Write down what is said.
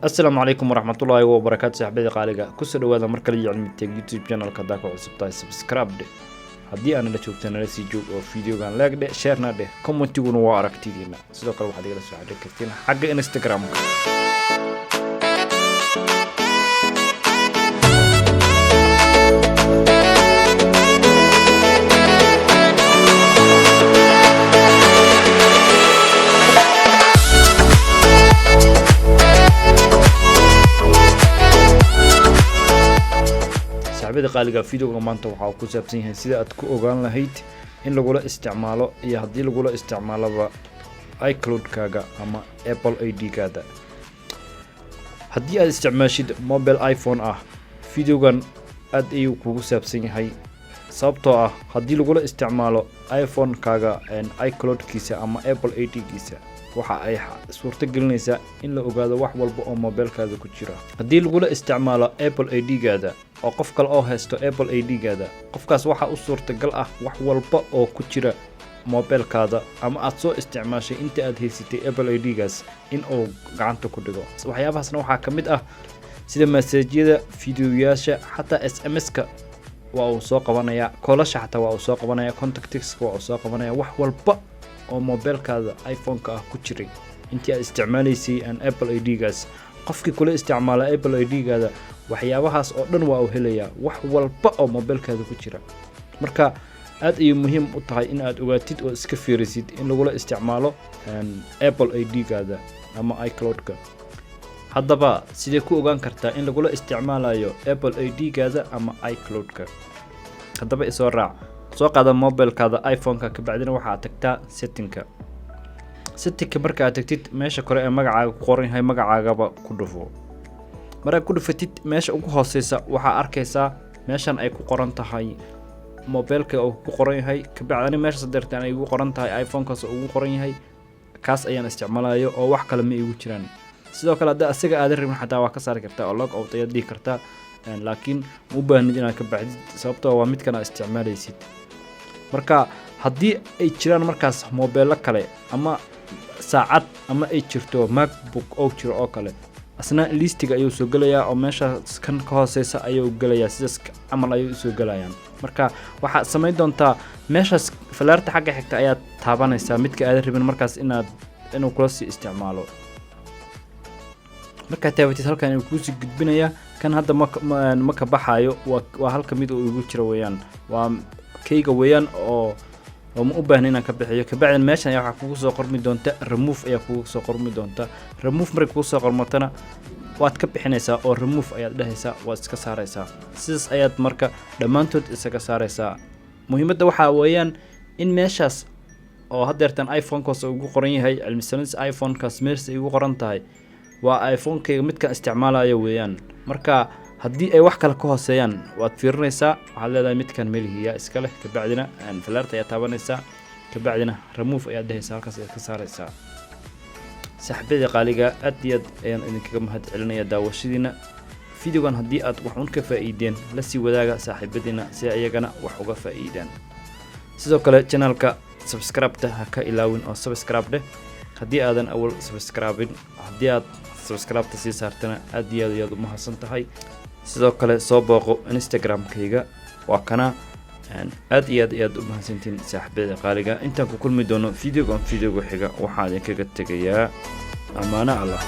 السلام عليكم ورحمة الله وبركاته صاحبي قالقة كسر هذا مركز علمي يوتيوب channel كذاك وسبتاي سبسكرايب ده هدي أنا اللي شوفت أنا لسه جو فيديو كان لايك ده شيرنا ده كومنت تقولوا وارك تيجينا صدق الواحد يقول سؤال ده كتير حق انستغرام صاحبي قالقة فيديو كمان توقعوا كسبتين سيدا أتكو أوغان لهيت إن لغولا استعماله يهدي لغولا استعماله iCloud كاغا أما Apple ID كادا هدي استعماشيد موبيل آيفون فيديو كان أد إيو كسبتين هاي sababtoo ah hadii lagu la isticmaalo iPhone kaaga iCloud kiisa ama Apple ID kiisa waxa ay suurta gelinaysaa in la ogaado wax walba oo mobilkaada ku jira hadii lagu la isticmaalo Apple ID gaada oo qof kale oo haysto Apple ID gaada qofkaas waxa u suurta gal ah wax walba oo ku jira mobilkaada ama aad soo isticmaashay inta aad haysatay Apple ID gaas in uu gacanta ku dhigo waxyaabahaasna waxa kamid ah sida message-yada fiidiyoyaasha xataa SMS-ka waa soo qabanaya koolasha xataa waa soo qabanaya contacts waa soo qabanaya wax walba oo mobilkaada iPhone-ka ku jiray intii aad isticmaalaysay Apple ID gaas qofkii kula isticmaala Apple ID gaada waxyaabahaas oo dhan waa uu helaya wax walba oo mobilkaada ku jira marka aad ay muhiim u tahay in aad ogaatid oo iska fiirisid in lagu la isticmaalo Apple ID gaada ama iCloud-ka haddaba sidee ku ogaan kartaa in lagu la isticmaalayo Apple ID gaada ama iCloud-ka haddaba isoo raac soo qaada mobilkaada iPhone-ka ka bacdina waxa aad tagtaa setting-ka marka aad tagtid meesha kore ee magacaaga ku qoran yahay magacaagaba ku dhufo marka ku dhufatid meesha ugu hooseysa waxa arkaysaa meeshan ay ku qoran tahay mobilka oo ku qoran yahay ka bacdina meesha sadeertan ay ugu qoran tahay iPhone-kaas oo ugu qoran yahay kaas ayaan isticmaalayo oo wax kale ma igu jiraan sidoo kale hadda asaga aad rabin xataa waa ka saari kartaa oo log out ayaad dhigi kartaa laakiin u baahnid inaad ka baxdid sababtoo waa mid kana isticmaalaysid marka haddii ay jiraan markaas mobillo kale ama saacad ama ay jirto MacBook oo jiro oo kale asna listiga ayuu soo galayaa oo meesha kan ka hooseysa ayuu galayaa sidaas amal ayuu soo galayaan marka waxa sameyn doontaa meeshaas falaarta xagga xigta ayaad taabanaysaa midka aad rabin markaas inuu kula sii isticmaalo marka taabatid halkan uu ku sii gudbinaya kan hadda ma ka baxayo waa halka mid uu ugu jiro weeyaan waa keyga weeyaan oo ma u baahnaa inaan ka bixiyo ka bacdan meeshan waxa kugu soo qormi doonta remove ayaa kugu soo qormi doonta remove markii kugu soo qormatana waad ka bixinaysaa oo remove ayaad dhahaysaa waad iska saaraysaa sidaas ayaad marka dhamaantood isaga saaraysaa muhiimadda waxa weeyaan in meeshaas oo hadeertan iPhone-kaas ugu qoran yahay cilmisanis iPhone-kaas meesha ugu qoran tahay waa iPhone-kayga midka isticmaalayo weeyaan marka haddii ay wax kale ka hooseeyaan waad fiirinaysaa waxaad leedahay midkan melihiya iska leh ka bacdina falaarta ayaa taabanaysaa ka bacdina remove ayaad dhahaysaa halkaas ayaad ka saaraysaa saaxiibada qaaliga aad iyo aad ayaan idinkaga mahad celinaya daawashadiina fiidiyogan haddii aad wax un ka faa'iideen la sii wadaaga saaxiibadiina si ayagana wax uga faa'iidaan sidoo kale channelka subscribe-ta ha ka ilaawin oo subscribe dheh haddii aadan awal subscribe-in haddii aad subscribe-ta sii saartana aad iyo aad u mahadsan tahay sidoo kale soo booqo Instagram-kayga waa kana aad iyo aad u mahadsantiin saaxiibada qaaliga intaan ku kulmi doono fiidiyoga xiga waxaan idinkaga tagayaa amaana Allah